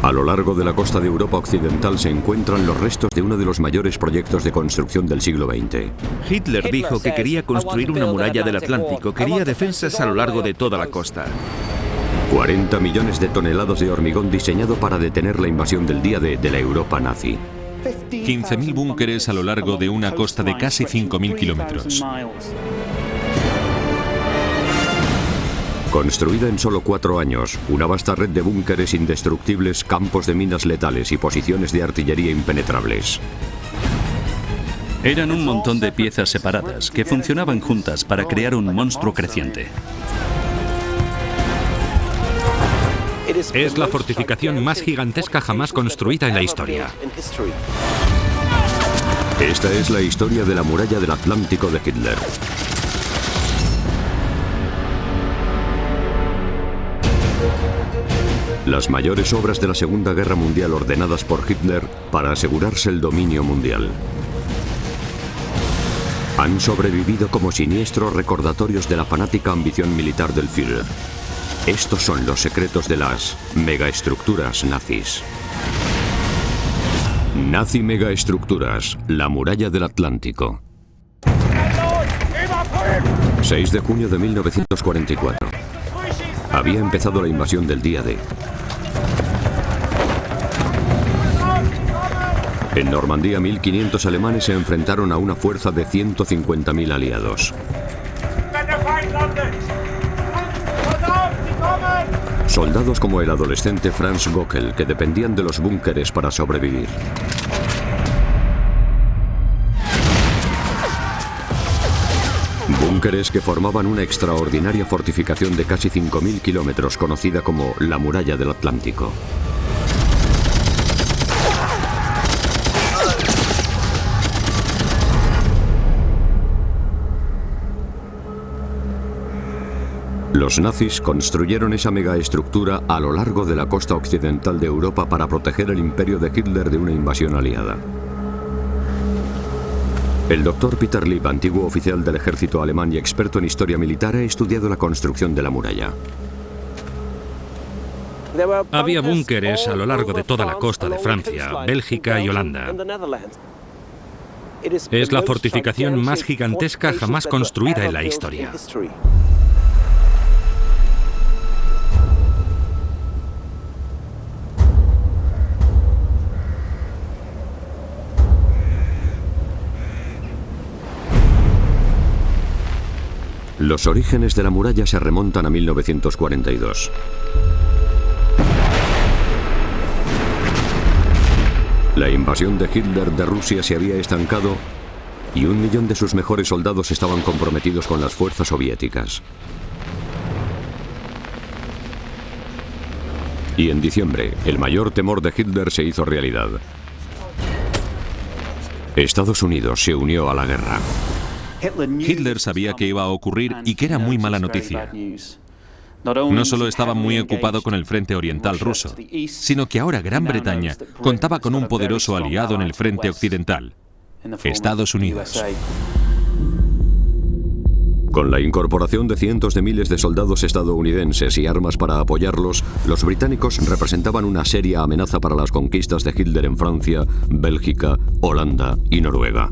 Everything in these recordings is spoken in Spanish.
A lo largo de la costa de Europa Occidental se encuentran los restos de uno de los mayores proyectos de construcción del siglo XX. Hitler dijo que quería construir una muralla del Atlántico, quería defensas a lo largo de toda la costa. 40 millones de toneladas de hormigón diseñado para detener la invasión del día D de la Europa nazi. 15.000 búnkeres a lo largo de una costa de casi 5.000 kilómetros. Construida en solo 4 años, una vasta red de búnkeres indestructibles, campos de minas letales y posiciones de artillería impenetrables. Eran un montón de piezas separadas que funcionaban juntas para crear un monstruo creciente. Es la fortificación más gigantesca jamás construida en la historia. Esta es la historia de la muralla del Atlántico de Hitler. Las mayores obras de la Segunda Guerra Mundial ordenadas por Hitler para asegurarse el dominio mundial. Han sobrevivido como siniestros recordatorios de la fanática ambición militar del Führer. Estos son los secretos de las megaestructuras nazis. Nazi megaestructuras, la muralla del Atlántico. 6 de junio de 1944. Había empezado la invasión del día D. En Normandía, 1.500 alemanes se enfrentaron a una fuerza de 150.000 aliados. Soldados como el adolescente Franz Gockel, que dependían de los búnkeres para sobrevivir. Búnkeres que formaban una extraordinaria fortificación de casi 5.000 kilómetros, conocida como la Muralla del Atlántico. Los nazis construyeron esa megaestructura a lo largo de la costa occidental de Europa para proteger el imperio de Hitler de una invasión aliada. El doctor Peter Lieb, antiguo oficial del ejército alemán y experto en historia militar, ha estudiado la construcción de la muralla. Había búnkeres a lo largo de toda la costa de Francia, Bélgica y Holanda. Es la fortificación más gigantesca jamás construida en la historia. Los orígenes de la muralla se remontan a 1942. La invasión de Hitler de Rusia se había estancado y 1 millón de sus mejores soldados estaban comprometidos con las fuerzas soviéticas. Y en diciembre, el mayor temor de Hitler se hizo realidad. Estados Unidos se unió a la guerra. Hitler sabía que iba a ocurrir y que era muy mala noticia. No solo estaba muy ocupado con el frente oriental ruso, sino que ahora Gran Bretaña contaba con un poderoso aliado en el frente occidental, Estados Unidos. Con la incorporación de cientos de miles de soldados estadounidenses y armas para apoyarlos, los británicos representaban una seria amenaza para las conquistas de Hitler en Francia, Bélgica, Holanda y Noruega.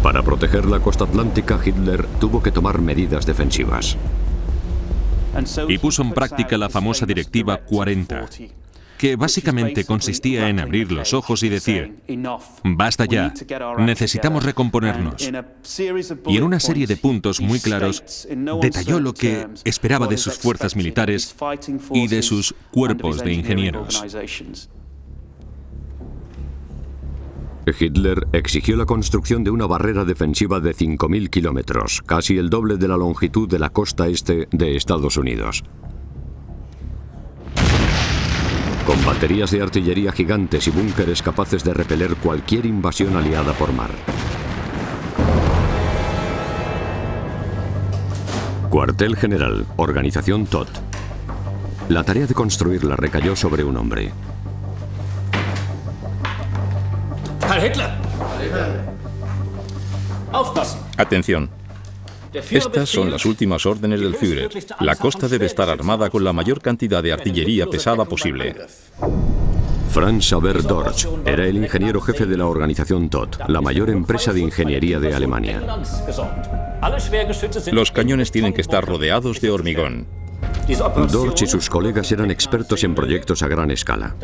Para proteger la costa atlántica, Hitler tuvo que tomar medidas defensivas. Y puso en práctica la famosa Directiva 40, que básicamente consistía en abrir los ojos y decir: basta ya, necesitamos recomponernos. Y en una serie de puntos muy claros, detalló lo que esperaba de sus fuerzas militares y de sus cuerpos de ingenieros. Hitler exigió la construcción de una barrera defensiva de 5.000 kilómetros, casi el doble de la longitud de la costa este de Estados Unidos. Con baterías de artillería gigantes y búnkeres capaces de repeler cualquier invasión aliada por mar. Cuartel General, Organización Todt. La tarea de construirla recayó sobre un hombre. Atención. Estas son las últimas órdenes del Führer. La costa debe estar armada con la mayor cantidad de artillería pesada posible. Franz Xaver Dorsch era el ingeniero jefe de la organización Todt, la mayor empresa de ingeniería de Alemania. Los cañones tienen que estar rodeados de hormigón. Dorsch y sus colegas eran expertos en proyectos a gran escala.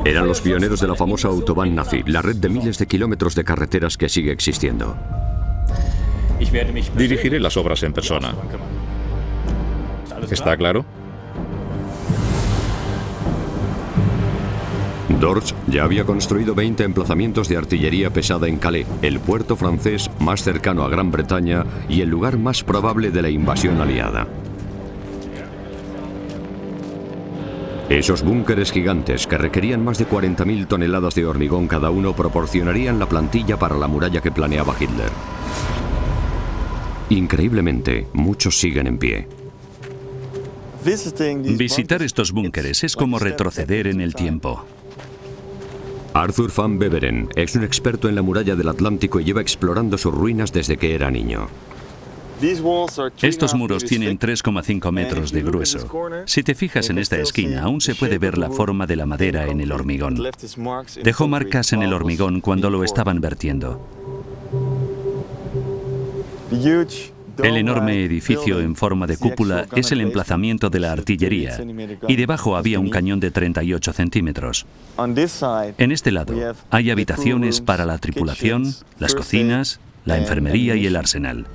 Eran los pioneros de la famosa Autobahn Nazi, la red de miles de kilómetros de carreteras que sigue existiendo. Dirigiré las obras en persona. ¿Está claro? Dorsch ya había construido 20 emplazamientos de artillería pesada en Calais, el puerto francés más cercano a Gran Bretaña y el lugar más probable de la invasión aliada. Esos búnkeres gigantes, que requerían más de 40.000 toneladas de hormigón cada uno, proporcionarían la plantilla para la muralla que planeaba Hitler. Increíblemente, muchos siguen en pie. Visitar estos búnkeres es como retroceder en el tiempo. Arthur van Beveren es un experto en la muralla del Atlántico y lleva explorando sus ruinas desde que era niño. Estos muros tienen 3,5 metros de grueso. Si te fijas en esta esquina, aún se puede ver la forma de la madera en el hormigón. Dejó marcas en el hormigón cuando lo estaban vertiendo. El enorme edificio en forma de cúpula es el emplazamiento de la artillería y debajo había un cañón de 38 centímetros. En este lado hay habitaciones para la tripulación, las cocinas, la enfermería y el arsenal.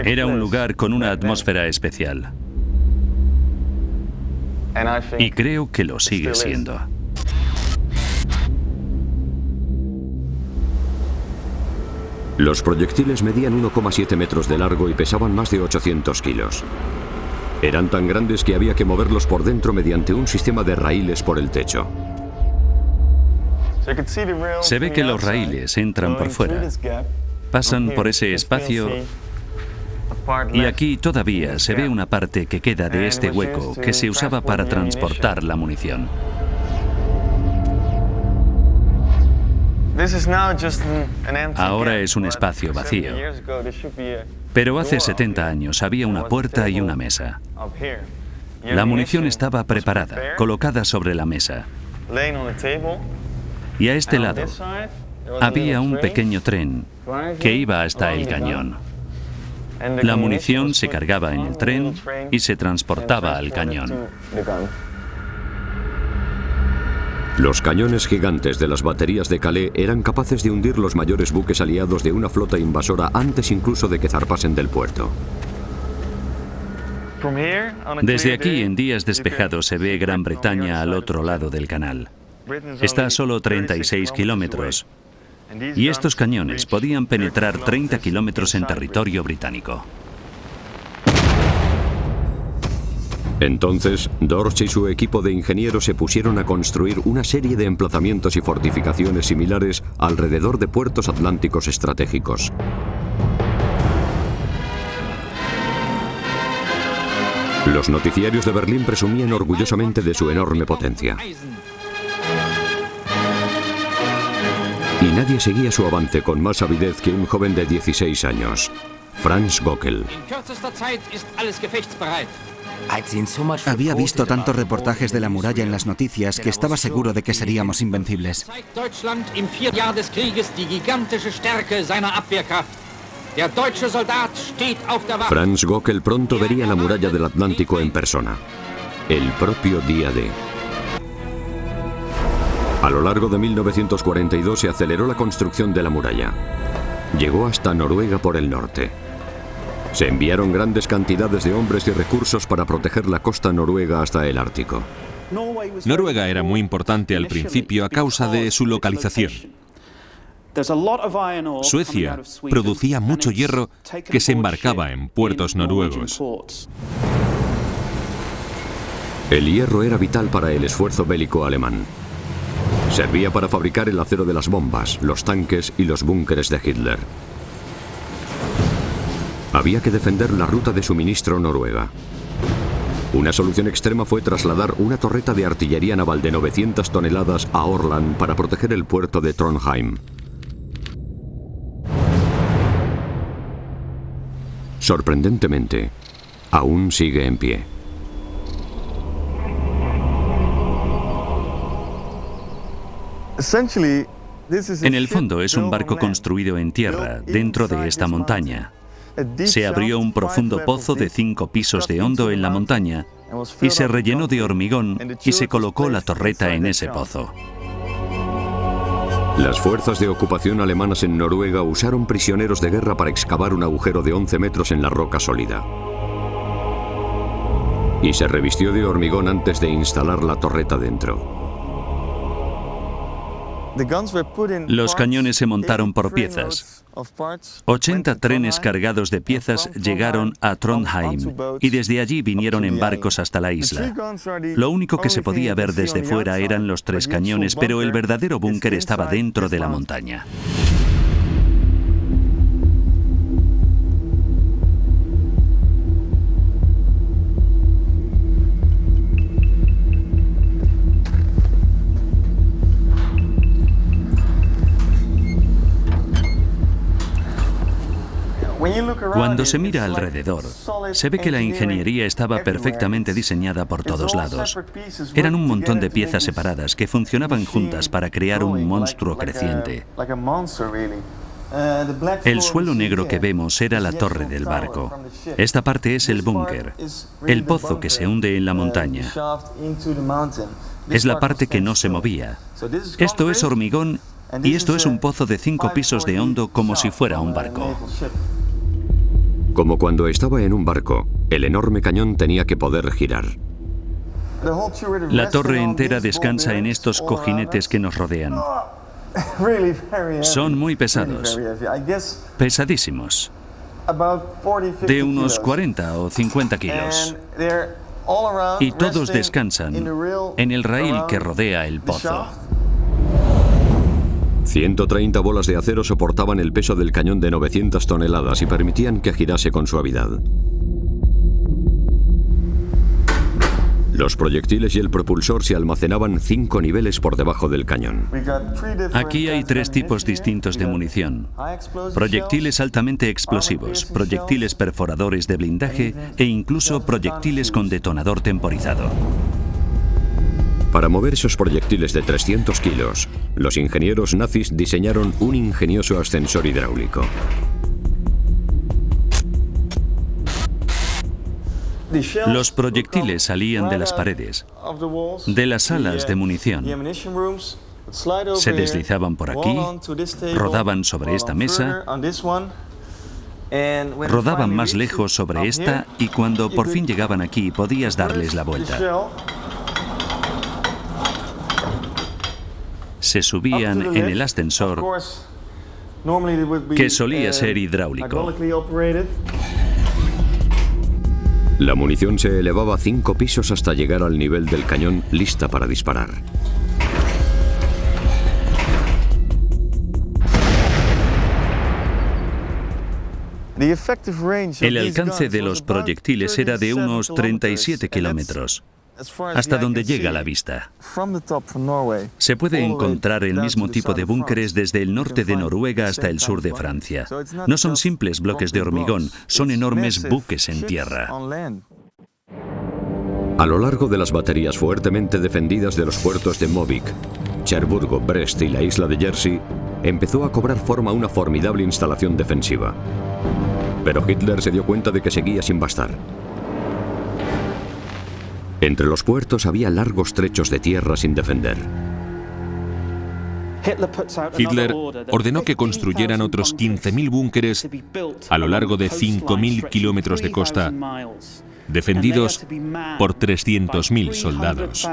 Era un lugar con una atmósfera especial. Y creo que lo sigue siendo. Los proyectiles medían 1,7 metros de largo y pesaban más de 800 kilos. Eran tan grandes que había que moverlos por dentro mediante un sistema de raíles por el techo. Se ve que los raíles entran por fuera, pasan por ese espacio y aquí todavía se ve una parte que queda de este hueco que se usaba para transportar la munición. Ahora es un espacio vacío, pero hace 70 años había una puerta y una mesa. La munición estaba preparada, colocada sobre la mesa. Y a este lado había un pequeño tren que iba hasta el cañón. La munición se cargaba en el tren y se transportaba al cañón. Los cañones gigantes de las baterías de Calais eran capaces de hundir los mayores buques aliados de una flota invasora antes incluso de que zarpasen del puerto. Desde aquí, en días despejados, se ve Gran Bretaña al otro lado del canal. Está a solo 36 kilómetros. Y estos cañones podían penetrar 30 kilómetros en territorio británico. Entonces, Dorsch y su equipo de ingenieros se pusieron a construir una serie de emplazamientos y fortificaciones similares alrededor de puertos atlánticos estratégicos. Los noticiarios de Berlín presumían orgullosamente de su enorme potencia. Y nadie seguía su avance con más avidez que un joven de 16 años, Franz Gockel. Había visto tantos reportajes de la muralla en las noticias que estaba seguro de que seríamos invencibles. Franz Gockel pronto vería la muralla del Atlántico en persona, el propio día D. A lo largo de 1942 se aceleró la construcción de la muralla. Llegó hasta Noruega por el norte. Se enviaron grandes cantidades de hombres y recursos para proteger la costa noruega hasta el Ártico. Noruega era muy importante al principio a causa de su localización. Suecia producía mucho hierro que se embarcaba en puertos noruegos. El hierro era vital para el esfuerzo bélico alemán. Servía para fabricar el acero de las bombas, los tanques y los búnkeres de Hitler. Había que defender la ruta de suministro noruega. Una solución extrema fue trasladar una torreta de artillería naval de 900 toneladas a Orland para proteger el puerto de Trondheim. Sorprendentemente, aún sigue en pie. En el fondo es un barco construido en tierra, dentro de esta montaña. Se abrió un profundo pozo de 5 pisos de hondo en la montaña y se rellenó de hormigón y se colocó la torreta en ese pozo. Las fuerzas de ocupación alemanas en Noruega usaron prisioneros de guerra para excavar un agujero de 11 metros en la roca sólida. Y se revistió de hormigón antes de instalar la torreta dentro. Los cañones se montaron por piezas. 80 trenes cargados de piezas llegaron a Trondheim y desde allí vinieron en barcos hasta la isla. Lo único que se podía ver desde fuera eran los 3 cañones, pero el verdadero búnker estaba dentro de la montaña. Cuando se mira alrededor, se ve que la ingeniería estaba perfectamente diseñada por todos lados. Eran un montón de piezas separadas que funcionaban juntas para crear un monstruo creciente. El suelo negro que vemos era la torre del barco. Esta parte es el búnker, el pozo que se hunde en la montaña. Es la parte que no se movía. Esto es hormigón y esto es un pozo de 5 pisos de hondo como si fuera un barco. Como cuando estaba en un barco, el enorme cañón tenía que poder girar. La torre entera descansa en estos cojinetes que nos rodean. Son muy pesados, pesadísimos, de unos 40 o 50 kilos. Y todos descansan en el raíl que rodea el pozo. 130 bolas de acero soportaban el peso del cañón de 900 toneladas y permitían que girase con suavidad. Los proyectiles y el propulsor se almacenaban 5 niveles por debajo del cañón. Aquí hay 3 tipos distintos de munición: proyectiles altamente explosivos, proyectiles perforadores de blindaje e incluso proyectiles con detonador temporizado. Para mover esos proyectiles de 300 kilos, los ingenieros nazis diseñaron un ingenioso ascensor hidráulico. Los proyectiles salían de las paredes, de las salas de munición. Se deslizaban por aquí, rodaban sobre esta mesa, rodaban más lejos sobre esta y cuando por fin llegaban aquí podías darles la vuelta. Se subían en el ascensor, que solía ser hidráulico. La munición se elevaba 5 pisos hasta llegar al nivel del cañón, lista para disparar. El alcance de los proyectiles era de unos 37 kilómetros, hasta donde llega la vista. Se puede encontrar el mismo tipo de búnkeres desde el norte de Noruega hasta el sur de Francia. No son simples bloques de hormigón, son enormes buques en tierra. A lo largo de las baterías fuertemente defendidas de los puertos de Movík, Cherburgo, Brest y la isla de Jersey, empezó a cobrar forma una formidable instalación defensiva. Pero Hitler se dio cuenta de que seguía sin bastar. Entre los puertos había largos trechos de tierra sin defender. Hitler ordenó que construyeran otros 15.000 búnkeres a lo largo de 5.000 kilómetros de costa, defendidos por 300.000 soldados.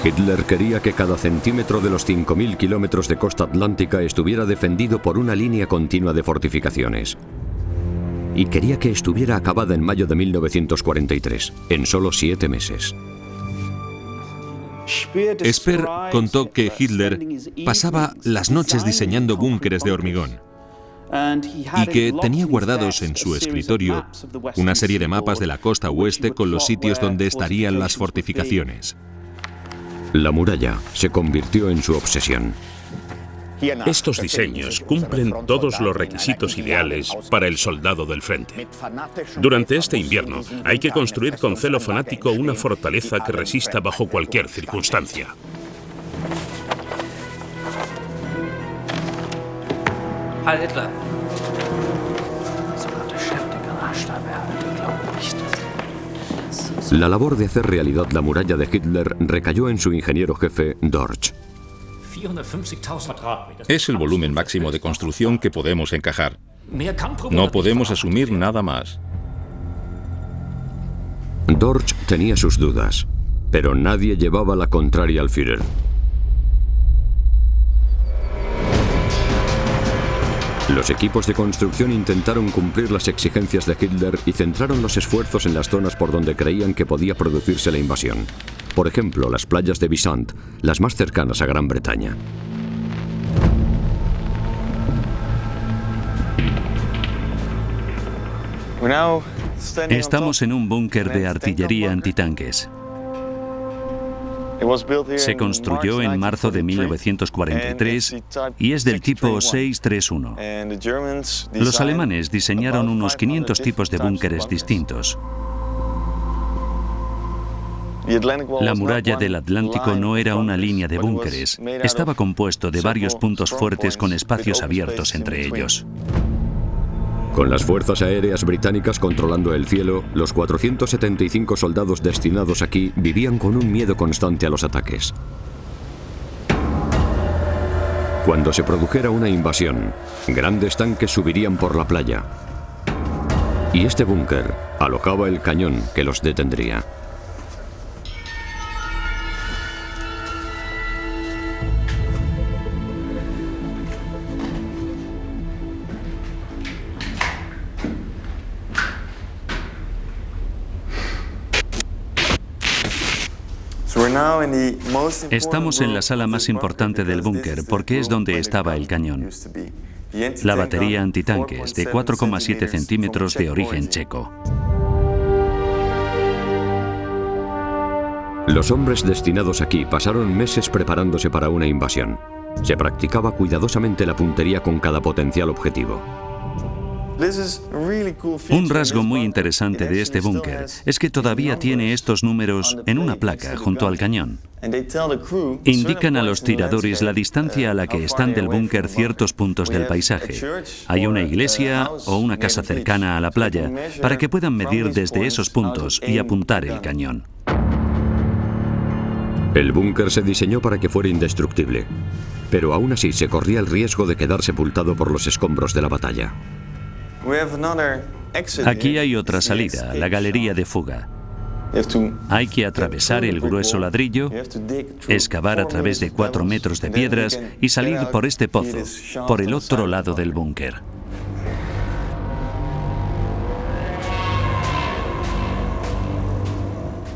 Hitler quería que cada centímetro de los 5.000 kilómetros de costa atlántica estuviera defendido por una línea continua de fortificaciones. Y quería que estuviera acabada en mayo de 1943, en solo 7 meses. Speer contó que Hitler pasaba las noches diseñando búnkeres de hormigón. y que tenía guardados en su escritorio una serie de mapas de la costa oeste con los sitios donde estarían las fortificaciones. La muralla se convirtió en su obsesión. Estos diseños cumplen todos los requisitos ideales para el soldado del frente. Durante este invierno hay que construir con celo fanático una fortaleza que resista bajo cualquier circunstancia. La labor de hacer realidad la muralla de Hitler recayó en su ingeniero jefe, Dorsch. Es el volumen máximo de construcción que podemos encajar. No podemos asumir nada más. Dorsch tenía sus dudas, pero nadie llevaba la contraria al Führer. Los equipos de construcción intentaron cumplir las exigencias de Hitler y centraron los esfuerzos en las zonas por donde creían que podía producirse la invasión. Por ejemplo, las playas de Bisant, las más cercanas a Gran Bretaña. Estamos en un búnker de artillería antitanques. Se construyó en marzo de 1943 y es del tipo 631. Los alemanes diseñaron unos 500 tipos de búnkeres distintos. La muralla del Atlántico no era una línea de búnkeres, estaba compuesto de varios puntos fuertes con espacios abiertos entre ellos. Con las fuerzas aéreas británicas controlando el cielo, los 475 soldados destinados aquí vivían con un miedo constante a los ataques. Cuando se produjera una invasión, grandes tanques subirían por la playa. Y este búnker alojaba el cañón que los detendría. Estamos en la sala más importante del búnker porque es donde estaba el cañón. La batería antitanques de 4,7 centímetros de origen checo. Los hombres destinados aquí pasaron meses preparándose para una invasión. Se practicaba cuidadosamente la puntería con cada potencial objetivo. Un rasgo muy interesante de este búnker es que todavía tiene estos números en una placa junto al cañón. Indican a los tiradores la distancia a la que están del búnker ciertos puntos del paisaje. Hay una iglesia o una casa cercana a la playa para que puedan medir desde esos puntos y apuntar el cañón. El búnker se diseñó para que fuera indestructible, pero aún así se corría el riesgo de quedar sepultado por los escombros de la batalla. Aquí hay otra salida, la galería de fuga. Hay que atravesar el grueso ladrillo, excavar a través de 4 metros de piedras y salir por este pozo, por el otro lado del búnker.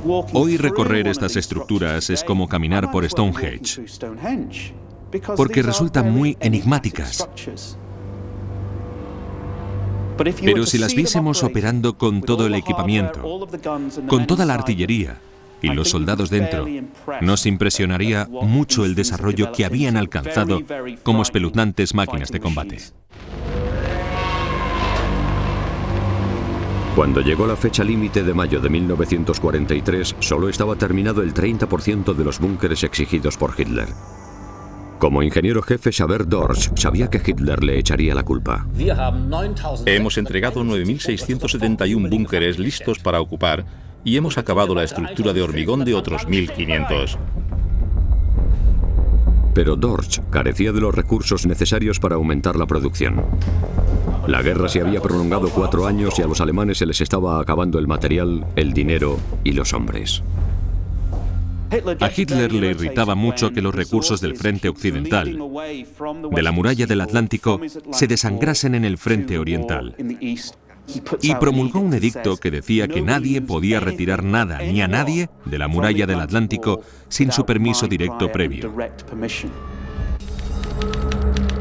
Hoy recorrer estas estructuras es como caminar por Stonehenge, porque resultan muy enigmáticas. Pero si las viésemos operando con todo el equipamiento, con toda la artillería y los soldados dentro, nos impresionaría mucho el desarrollo que habían alcanzado como espeluznantes máquinas de combate. Cuando llegó la fecha límite de mayo de 1943, solo estaba terminado el 30% de los búnkeres exigidos por Hitler. Como ingeniero jefe, Xaver Dorsch sabía que Hitler le echaría la culpa. Hemos entregado 9.671 búnkeres listos para ocupar y hemos acabado la estructura de hormigón de otros 1.500. Pero Dorsch carecía de los recursos necesarios para aumentar la producción. La guerra se había prolongado 4 años y a los alemanes se les estaba acabando el material, el dinero y los hombres. A Hitler le irritaba mucho que los recursos del frente occidental, de la muralla del Atlántico, se desangrasen en el frente oriental. Y promulgó un edicto que decía que nadie podía retirar nada ni a nadie de la muralla del Atlántico sin su permiso directo previo.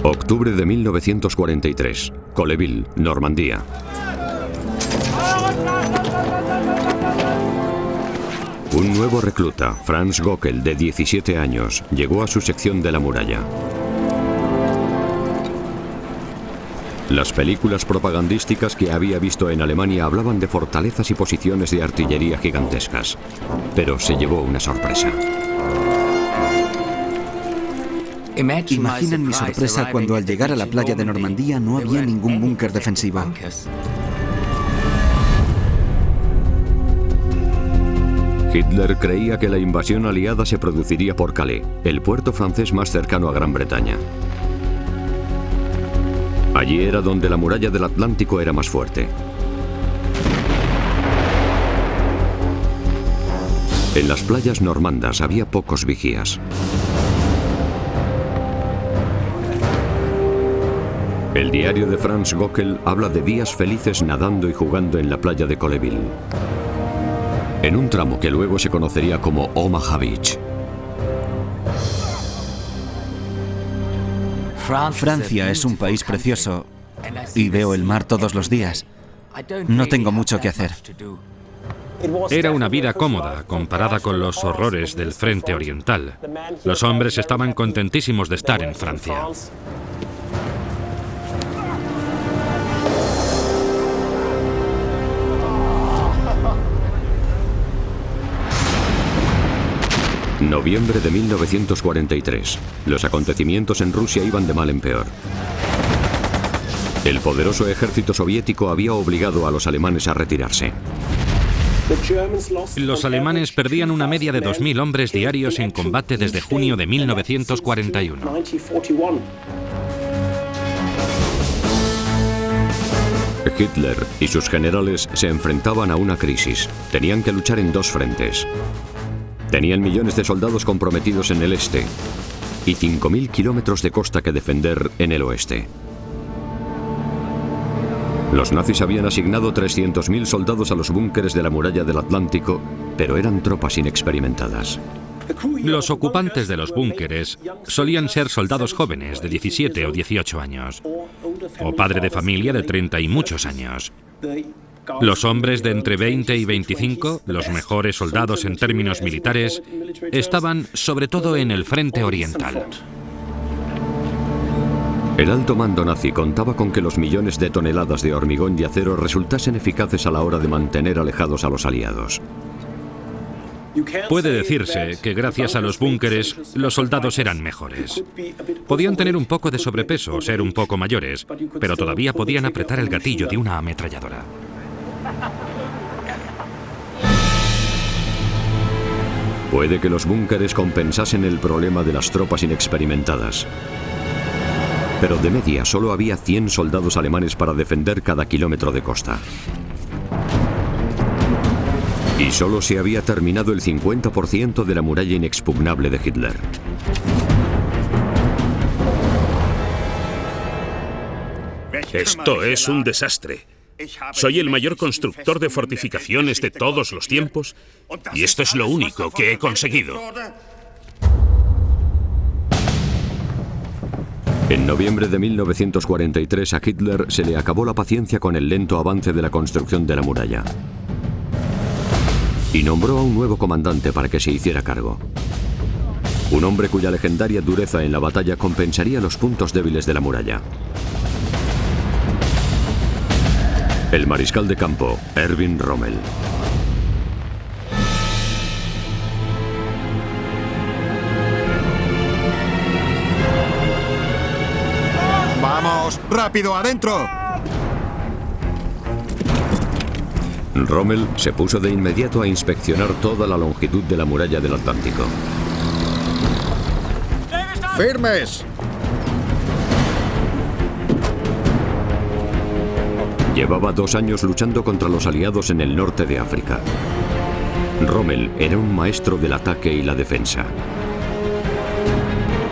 Octubre de 1943. Colleville, Normandía. Un nuevo recluta, Franz Gockel, de 17 años, llegó a su sección de la muralla. Las películas propagandísticas que había visto en Alemania hablaban de fortalezas y posiciones de artillería gigantescas, pero se llevó una sorpresa. Imaginen mi sorpresa cuando al llegar a la playa de Normandía no había ningún búnker defensivo. Hitler creía que la invasión aliada se produciría por Calais, el puerto francés más cercano a Gran Bretaña. Allí era donde la muralla del Atlántico era más fuerte. En las playas normandas había pocos vigías. El diario de Franz Gockel habla de días felices nadando y jugando en la playa de Colleville, en un tramo que luego se conocería como Omaha Beach. Francia es un país precioso y veo el mar todos los días. No tengo mucho que hacer. Era una vida cómoda comparada con los horrores del frente oriental. Los hombres estaban contentísimos de estar en Francia. Noviembre de 1943. Los acontecimientos en Rusia iban de mal en peor. El poderoso ejército soviético había obligado a los alemanes a retirarse. Los alemanes perdían una media de 2.000 hombres diarios en combate desde junio de 1941. Hitler y sus generales se enfrentaban a una crisis. Tenían que luchar en dos frentes. Tenían millones de soldados comprometidos en el este y 5.000 kilómetros de costa que defender en el oeste. Los nazis habían asignado 300.000 soldados a los búnkeres de la muralla del Atlántico, pero eran tropas inexperimentadas. Los ocupantes de los búnkeres solían ser soldados jóvenes de 17 o 18 años, o padre de familia de 30 y muchos años. Los hombres de entre 20 y 25, los mejores soldados en términos militares, estaban sobre todo en el frente oriental. El alto mando nazi contaba con que los millones de toneladas de hormigón y acero resultasen eficaces a la hora de mantener alejados a los aliados. Puede decirse que gracias a los búnkeres los soldados eran mejores. Podían tener un poco de sobrepeso o ser un poco mayores, pero todavía podían apretar el gatillo de una ametralladora. Puede que los búnkeres compensasen el problema de las tropas inexperimentadas, pero de media solo había 100 soldados alemanes para defender cada kilómetro de costa. Y solo se había terminado el 50% de la muralla inexpugnable de Hitler. Esto es un desastre. Soy el mayor constructor de fortificaciones de todos los tiempos y esto es lo único que he conseguido. En noviembre de 1943 a Hitler se le acabó la paciencia con el lento avance de la construcción de la muralla y nombró a un nuevo comandante para que se hiciera cargo. Un hombre cuya legendaria dureza en la batalla compensaría los puntos débiles de la muralla. El mariscal de campo, Erwin Rommel. ¡Vamos! ¡Rápido, adentro! Rommel se puso de inmediato a inspeccionar toda la longitud de la muralla del Atlántico. ¡Firmes! Llevaba 2 años luchando contra los aliados en el norte de África. Rommel era un maestro del ataque y la defensa.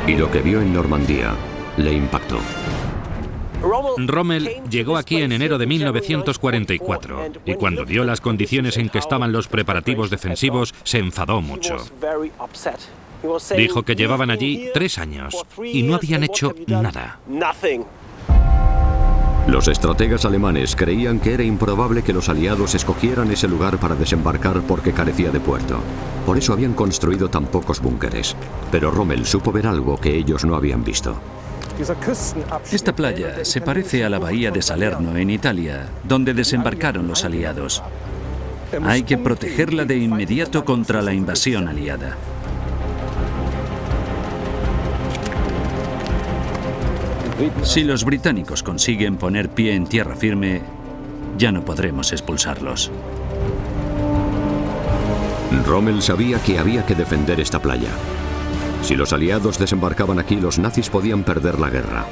Y lo que vio en Normandía le impactó. Rommel llegó aquí en enero de 1944 y cuando vio las condiciones en que estaban los preparativos defensivos se enfadó mucho. Dijo que llevaban allí 3 años y no habían hecho nada. Los estrategas alemanes creían que era improbable que los aliados escogieran ese lugar para desembarcar porque carecía de puerto. Por eso habían construido tan pocos búnkeres. Pero Rommel supo ver algo que ellos no habían visto. Esta playa se parece a la bahía de Salerno, en Italia, donde desembarcaron los aliados. Hay que protegerla de inmediato contra la invasión aliada. Si los británicos consiguen poner pie en tierra firme, ya no podremos expulsarlos. Rommel sabía que había que defender esta playa. Si los aliados desembarcaban aquí, los nazis podían perder la guerra.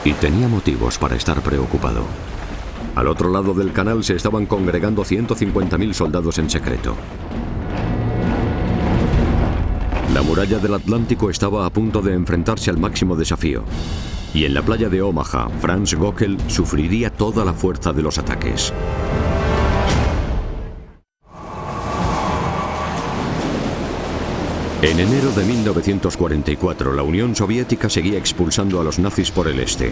Y tenía motivos para estar preocupado. Al otro lado del canal se estaban congregando 150.000 soldados en secreto. La muralla del Atlántico estaba a punto de enfrentarse al máximo desafío. Y en la playa de Omaha, Franz Göckel sufriría toda la fuerza de los ataques. En enero de 1944, la Unión Soviética seguía expulsando a los nazis por el este.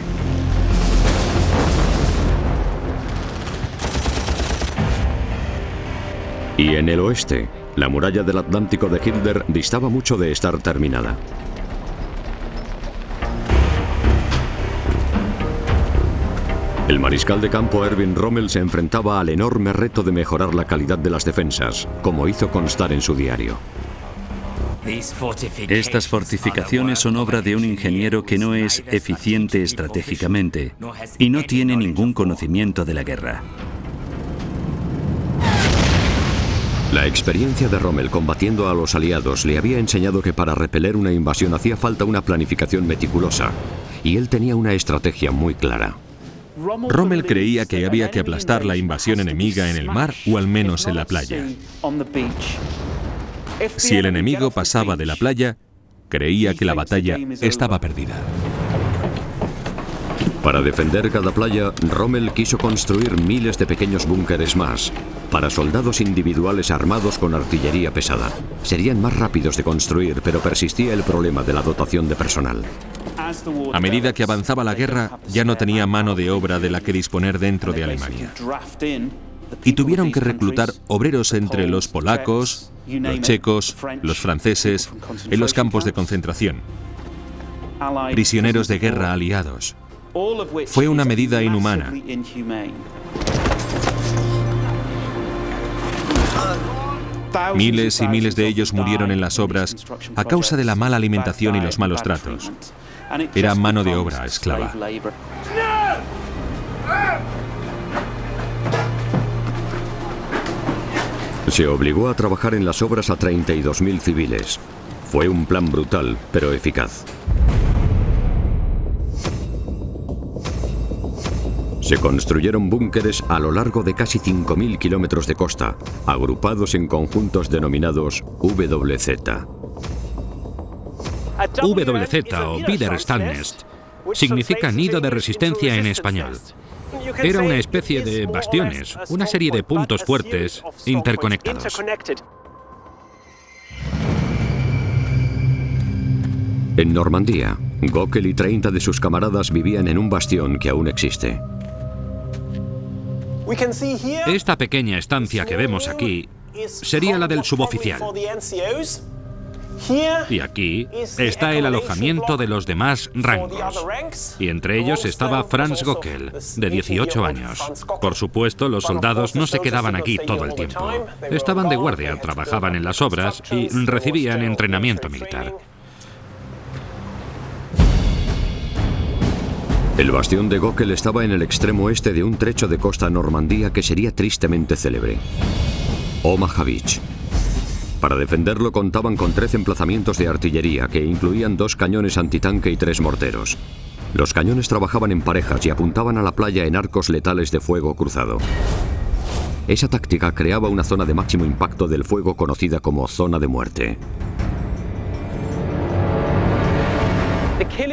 Y en el oeste, la muralla del Atlántico de Hitler distaba mucho de estar terminada. El mariscal de campo Erwin Rommel se enfrentaba al enorme reto de mejorar la calidad de las defensas, como hizo constar en su diario. Estas fortificaciones son obra de un ingeniero que no es eficiente estratégicamente y no tiene ningún conocimiento de la guerra. La experiencia de Rommel combatiendo a los aliados le había enseñado que para repeler una invasión hacía falta una planificación meticulosa, y él tenía una estrategia muy clara. Rommel creía que había que aplastar la invasión enemiga en el mar o al menos en la playa. Si el enemigo pasaba de la playa, creía que la batalla estaba perdida. Para defender cada playa, Rommel quiso construir miles de pequeños búnkeres más, para soldados individuales armados con artillería pesada. Serían más rápidos de construir, pero persistía el problema de la dotación de personal. A medida que avanzaba la guerra, ya no tenía mano de obra de la que disponer dentro de Alemania. Y tuvieron que reclutar obreros entre los polacos, los checos, los franceses, en los campos de concentración. Prisioneros de guerra aliados. Fue una medida inhumana. Miles y miles de ellos murieron en las obras a causa de la mala alimentación y los malos tratos. Era mano de obra esclava. Se obligó a trabajar en las obras a 32.000 civiles. Fue un plan brutal, pero eficaz. Se construyeron búnkeres a lo largo de casi 5.000 kilómetros de costa, agrupados en conjuntos denominados WZ. WZ o Widerstandsnest significa nido de resistencia en español. Era una especie de bastiones, una serie de puntos fuertes interconectados. En Normandía, Göckel y 30 de sus camaradas vivían en un bastión que aún existe. Esta pequeña estancia que vemos aquí sería la del suboficial. Y aquí está el alojamiento de los demás rangos. Y entre ellos estaba Franz Göckel, de 18 años. Por supuesto, los soldados no se quedaban aquí todo el tiempo. Estaban de guardia, trabajaban en las obras y recibían entrenamiento militar. El bastión de Göckel estaba en el extremo este de un trecho de costa Normandía que sería tristemente célebre: Omaha Beach. Para defenderlo contaban con 13 emplazamientos de artillería que incluían 2 cañones antitanque y 3 morteros. Los cañones trabajaban en parejas y apuntaban a la playa en arcos letales de fuego cruzado. Esa táctica creaba una zona de máximo impacto del fuego conocida como zona de muerte.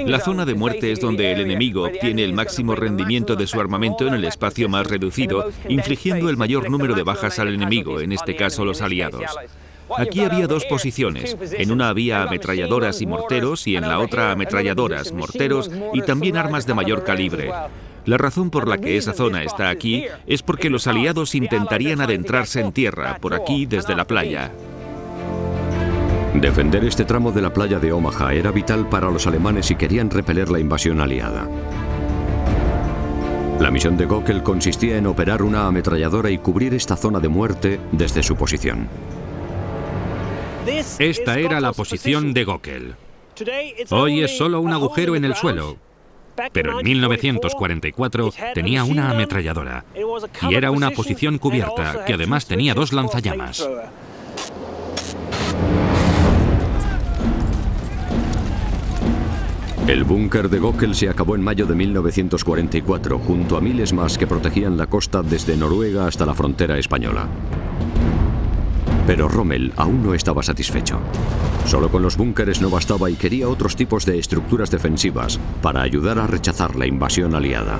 La zona de muerte es donde el enemigo obtiene el máximo rendimiento de su armamento en el espacio más reducido, infligiendo el mayor número de bajas al enemigo, en este caso los aliados. Aquí había dos posiciones. En una había ametralladoras y morteros y en la otra ametralladoras, morteros y también armas de mayor calibre. La razón por la que esa zona está aquí es porque los aliados intentarían adentrarse en tierra, por aquí desde la playa. Defender este tramo de la playa de Omaha era vital para los alemanes si querían repeler la invasión aliada. La misión de Gockel consistía en operar una ametralladora y cubrir esta zona de muerte desde su posición. Esta era la posición de Gockel. Hoy es solo un agujero en el suelo, pero en 1944 tenía una ametralladora y era una posición cubierta que además tenía dos lanzallamas. El búnker de Gockel se acabó en mayo de 1944, junto a miles más que protegían la costa desde Noruega hasta la frontera española. Pero Rommel aún no estaba satisfecho. Solo con los búnkeres no bastaba y quería otros tipos de estructuras defensivas para ayudar a rechazar la invasión aliada.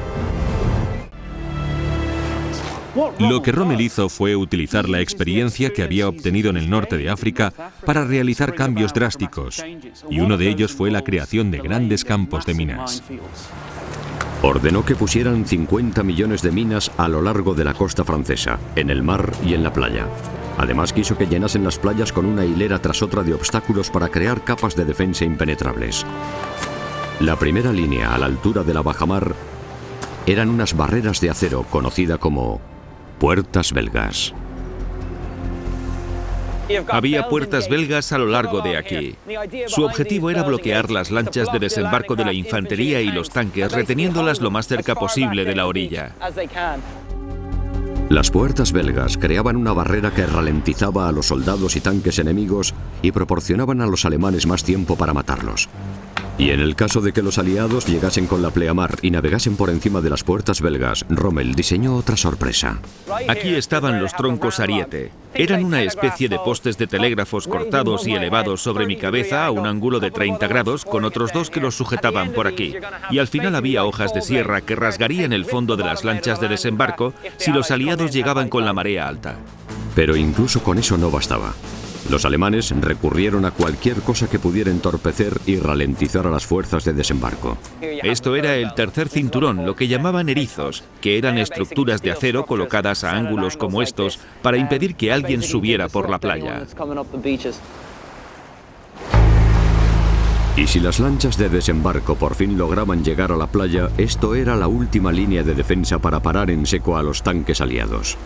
Lo que Rommel hizo fue utilizar la experiencia que había obtenido en el norte de África para realizar cambios drásticos, y uno de ellos fue la creación de grandes campos de minas. Ordenó que pusieran 50 millones de minas a lo largo de la costa francesa, en el mar y en la playa. Además quiso que llenasen las playas con una hilera tras otra de obstáculos para crear capas de defensa impenetrables. La primera línea a la altura de la bajamar eran unas barreras de acero conocida como puertas belgas. Había puertas belgas a lo largo de aquí. Su objetivo era bloquear las lanchas de desembarco de la infantería y los tanques, reteniéndolas lo más cerca posible de la orilla. Las puertas belgas creaban una barrera que ralentizaba a los soldados y tanques enemigos y proporcionaban a los alemanes más tiempo para matarlos. Y en el caso de que los aliados llegasen con la pleamar y navegasen por encima de las puertas belgas, Rommel diseñó otra sorpresa. Aquí estaban los troncos ariete. Eran una especie de postes de telégrafos cortados y elevados sobre mi cabeza a un ángulo de 30 grados, con otros dos que los sujetaban por aquí. Y al final había hojas de sierra que rasgarían el fondo de las lanchas de desembarco si los aliados llegaban con la marea alta. Pero incluso con eso no bastaba. Los alemanes recurrieron a cualquier cosa que pudiera entorpecer y ralentizar a las fuerzas de desembarco. Esto era el tercer cinturón, lo que llamaban erizos, que eran estructuras de acero colocadas a ángulos como estos para impedir que alguien subiera por la playa. Y si las lanchas de desembarco por fin lograban llegar a la playa, esto era la última línea de defensa para parar en seco a los tanques aliados.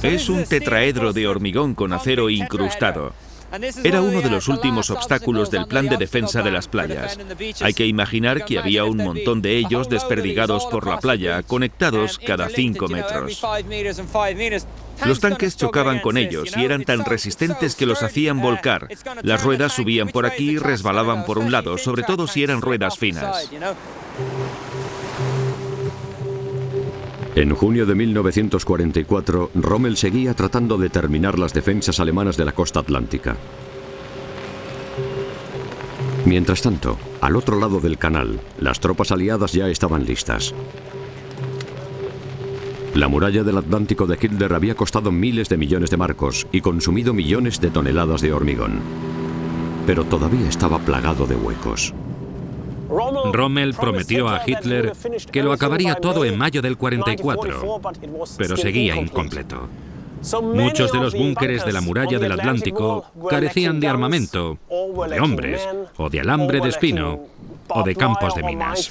Es un tetraedro de hormigón con acero incrustado. Era uno de los últimos obstáculos del plan de defensa de las playas. Hay que imaginar que había un montón de ellos desperdigados por la playa, conectados cada 5 metros. Los tanques chocaban con ellos y eran tan resistentes que los hacían volcar. Las ruedas subían por aquí y resbalaban por un lado, sobre todo si eran ruedas finas. En junio de 1944, Rommel seguía tratando de terminar las defensas alemanas de la costa atlántica. Mientras tanto, al otro lado del canal, las tropas aliadas ya estaban listas. La muralla del Atlántico de Hitler había costado miles de millones de marcos y consumido millones de toneladas de hormigón. Pero todavía estaba plagado de huecos. Rommel prometió a Hitler que lo acabaría todo en mayo del 44, pero seguía incompleto. Muchos de los búnkeres de la muralla del Atlántico carecían de armamento, o de hombres, o de alambre de espino, o de campos de minas.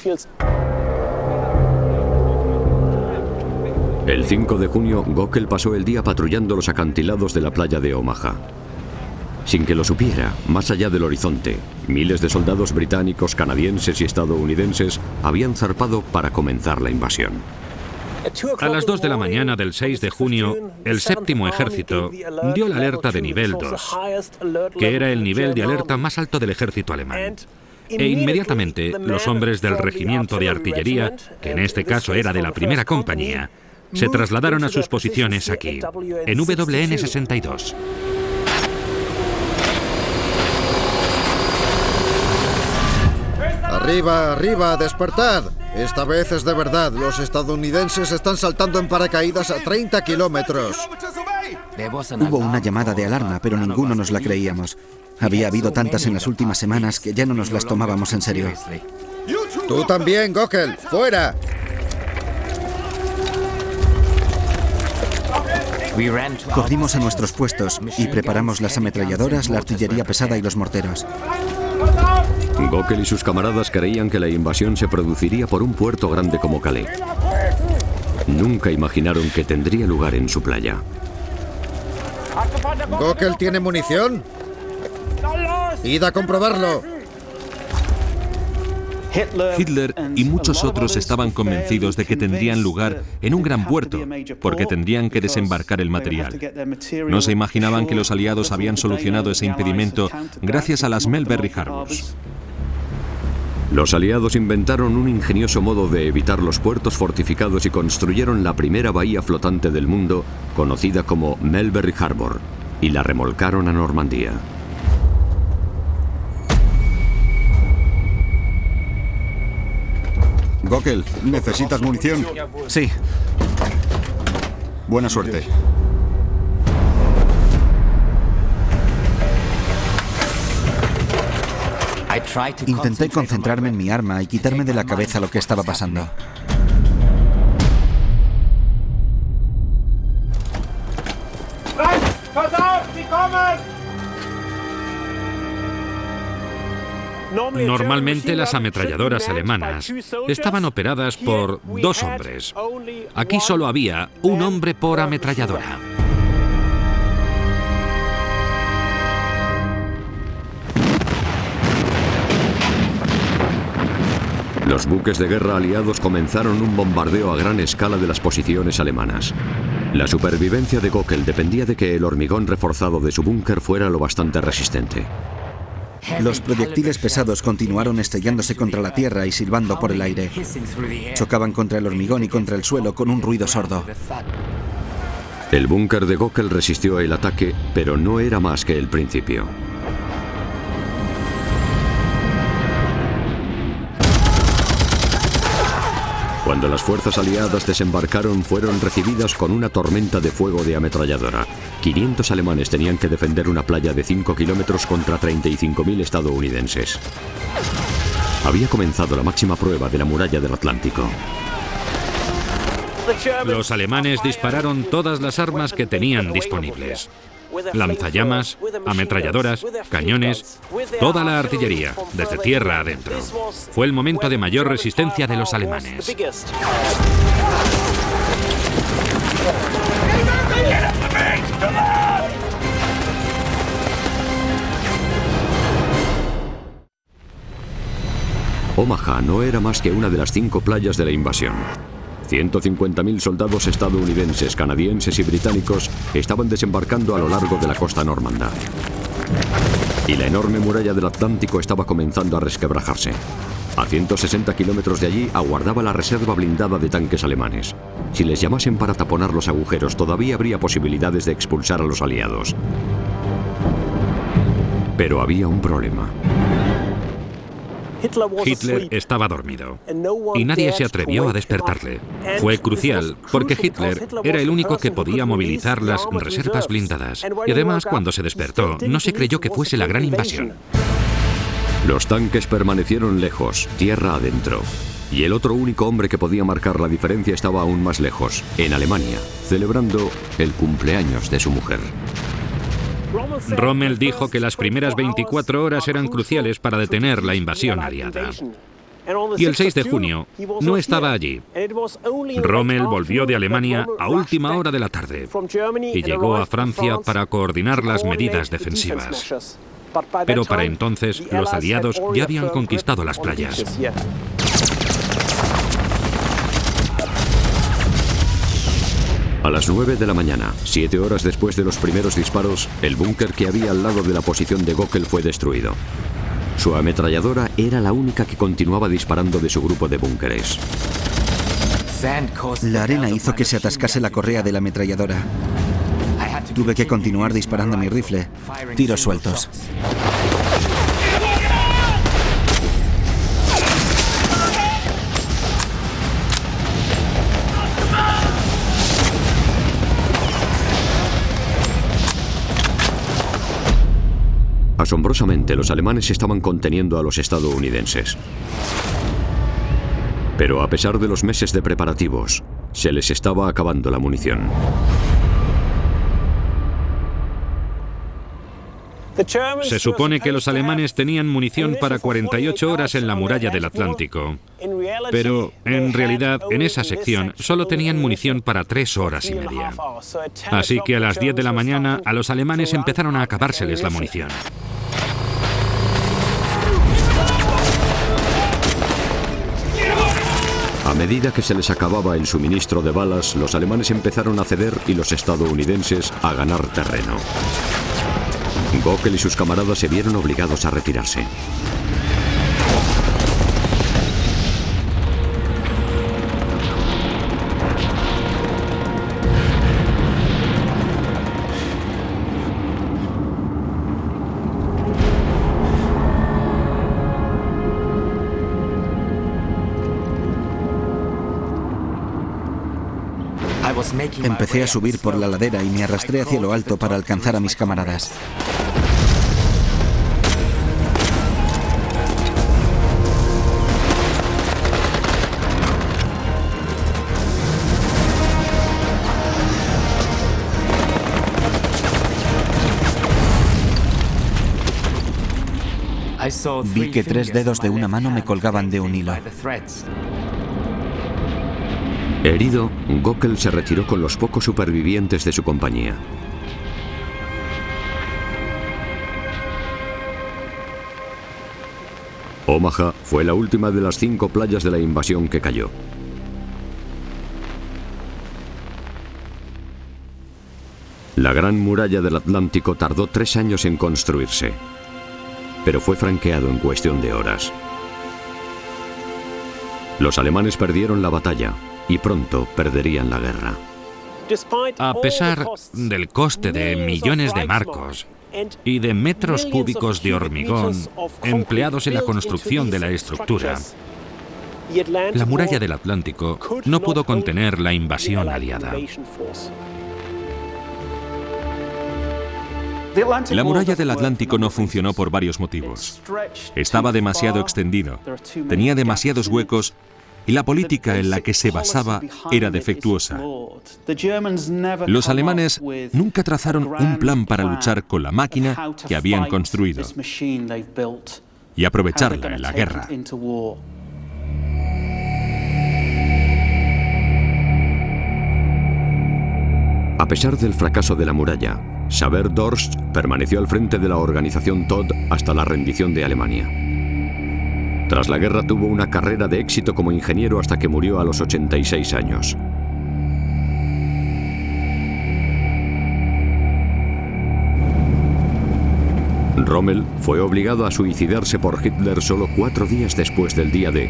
El 5 de junio, Gockel pasó el día patrullando los acantilados de la playa de Omaha. Sin que lo supiera, más allá del horizonte, miles de soldados británicos, canadienses y estadounidenses habían zarpado para comenzar la invasión. A las 2 de la mañana del 6 de junio, el séptimo ejército dio la alerta de nivel 2, que era el nivel de alerta más alto del ejército alemán. E inmediatamente, los hombres del regimiento de artillería, que en este caso era de la primera compañía, se trasladaron a sus posiciones aquí, en WN 62. Arriba, arriba, despertad. Esta vez es de verdad. Los estadounidenses están saltando en paracaídas a 30 kilómetros. Hubo una llamada de alarma, pero ninguno nos la creíamos. Había habido tantas en las últimas semanas que ya no nos las tomábamos en serio. Tú también, Gockel. ¡Fuera! Corrimos a nuestros puestos y preparamos las ametralladoras, la artillería pesada y los morteros. Gockel y sus camaradas creían que la invasión se produciría por un puerto grande como Calais. Nunca imaginaron que tendría lugar en su playa. ¿Gockel tiene munición? ¡Id a comprobarlo! Hitler y muchos otros estaban convencidos de que tendrían lugar en un gran puerto, porque tendrían que desembarcar el material. No se imaginaban que los aliados habían solucionado ese impedimento gracias a las Melbury Harbors. Los aliados inventaron un ingenioso modo de evitar los puertos fortificados y construyeron la primera bahía flotante del mundo, conocida como Melbury Harbor, y la remolcaron a Normandía. Gockel, ¿necesitas munición? Sí. Buena suerte. Intenté concentrarme en mi arma y quitarme de la cabeza lo que estaba pasando. Normalmente las ametralladoras alemanas estaban operadas por 2 hombres. Aquí solo había un hombre por ametralladora. Los buques de guerra aliados comenzaron un bombardeo a gran escala de las posiciones alemanas. La supervivencia de Gockel dependía de que el hormigón reforzado de su búnker fuera lo bastante resistente. Los proyectiles pesados continuaron estrellándose contra la tierra y silbando por el aire. Chocaban contra el hormigón y contra el suelo con un ruido sordo. El búnker de Gockel resistió el ataque, pero no era más que el principio. Cuando las fuerzas aliadas desembarcaron, fueron recibidas con una tormenta de fuego de ametralladora. 500 alemanes tenían que defender una playa de 5 kilómetros contra 35.000 estadounidenses. Había comenzado la máxima prueba de la muralla del Atlántico. Los alemanes dispararon todas las armas que tenían disponibles. Lanzallamas, ametralladoras, cañones, toda la artillería, desde tierra adentro. Fue el momento de mayor resistencia de los alemanes. Omaha no era más que una de las 5 playas de la invasión. 150.000 soldados estadounidenses, canadienses y británicos estaban desembarcando a lo largo de la costa normanda. Y la enorme muralla del Atlántico estaba comenzando a resquebrajarse. A 160 kilómetros de allí aguardaba la reserva blindada de tanques alemanes. Si les llamasen para taponar los agujeros, todavía habría posibilidades de expulsar a los aliados. Pero había un problema. Hitler estaba dormido y nadie se atrevió a despertarle. Fue crucial porque Hitler era el único que podía movilizar las reservas blindadas. Y además, cuando se despertó, no se creyó que fuese la gran invasión. Los tanques permanecieron lejos, tierra adentro. Y el otro único hombre que podía marcar la diferencia estaba aún más lejos, en Alemania, celebrando el cumpleaños de su mujer. Rommel dijo que las primeras 24 horas eran cruciales para detener la invasión aliada. Y el 6 de junio no estaba allí. Rommel volvió de Alemania a última hora de la tarde y llegó a Francia para coordinar las medidas defensivas. Pero para entonces los aliados ya habían conquistado las playas. A las 9 de la mañana, 7 horas después de los primeros disparos, el búnker que había al lado de la posición de Gockel fue destruido. Su ametralladora era la única que continuaba disparando de su grupo de búnkeres. La arena hizo que se atascase la correa de la ametralladora. Tuve que continuar disparando mi rifle. Tiros sueltos. Asombrosamente, los alemanes estaban conteniendo a los estadounidenses. Pero a pesar de los meses de preparativos, se les estaba acabando la munición. Se supone que los alemanes tenían munición para 48 horas en la muralla del Atlántico. Pero, en realidad, en esa sección solo tenían munición para 3 horas y media. Así que a las 10 de la mañana a los alemanes empezaron a acabárseles la munición. A medida que se les acababa el suministro de balas, los alemanes empezaron a ceder y los estadounidenses a ganar terreno. Göckel y sus camaradas se vieron obligados a retirarse. Empecé a subir por la ladera y me arrastré hacia lo alto para alcanzar a mis camaradas. Vi que 3 dedos de una mano me colgaban de un hilo. Herido, Göckel se retiró con los pocos supervivientes de su compañía. Omaha fue la última de las 5 playas de la invasión que cayó. La Gran Muralla del Atlántico tardó 3 años en construirse, pero fue franqueado en cuestión de horas. Los alemanes perdieron la batalla y pronto perderían la guerra. A pesar del coste de millones de marcos y de metros cúbicos de hormigón empleados en la construcción de la estructura, la muralla del Atlántico no pudo contener la invasión aliada. La muralla del Atlántico no funcionó por varios motivos. Estaba demasiado extendido, tenía demasiados huecos y la política en la que se basaba era defectuosa. Los alemanes nunca trazaron un plan para luchar con la máquina que habían construido y aprovecharla en la guerra. A pesar del fracaso de la muralla, Xaver-Dorst permaneció al frente de la organización Todt hasta la rendición de Alemania. Tras la guerra tuvo una carrera de éxito como ingeniero hasta que murió a los 86 años. Rommel fue obligado a suicidarse por Hitler solo 4 días después del día D.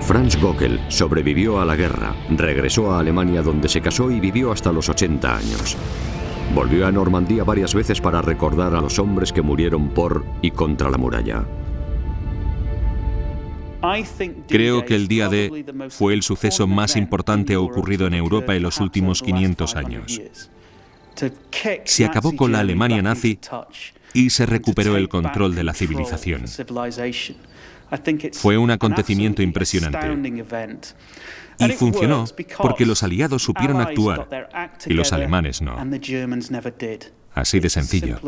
Franz Göckel sobrevivió a la guerra, regresó a Alemania donde se casó y vivió hasta los 80 años. Volvió a Normandía varias veces para recordar a los hombres que murieron por y contra la muralla. Creo que el día D fue el suceso más importante ocurrido en Europa en los últimos 500 años. Se acabó con la Alemania nazi y se recuperó el control de la civilización. Fue un acontecimiento impresionante. Y funcionó porque los aliados supieron actuar y los alemanes no. Así de sencillo.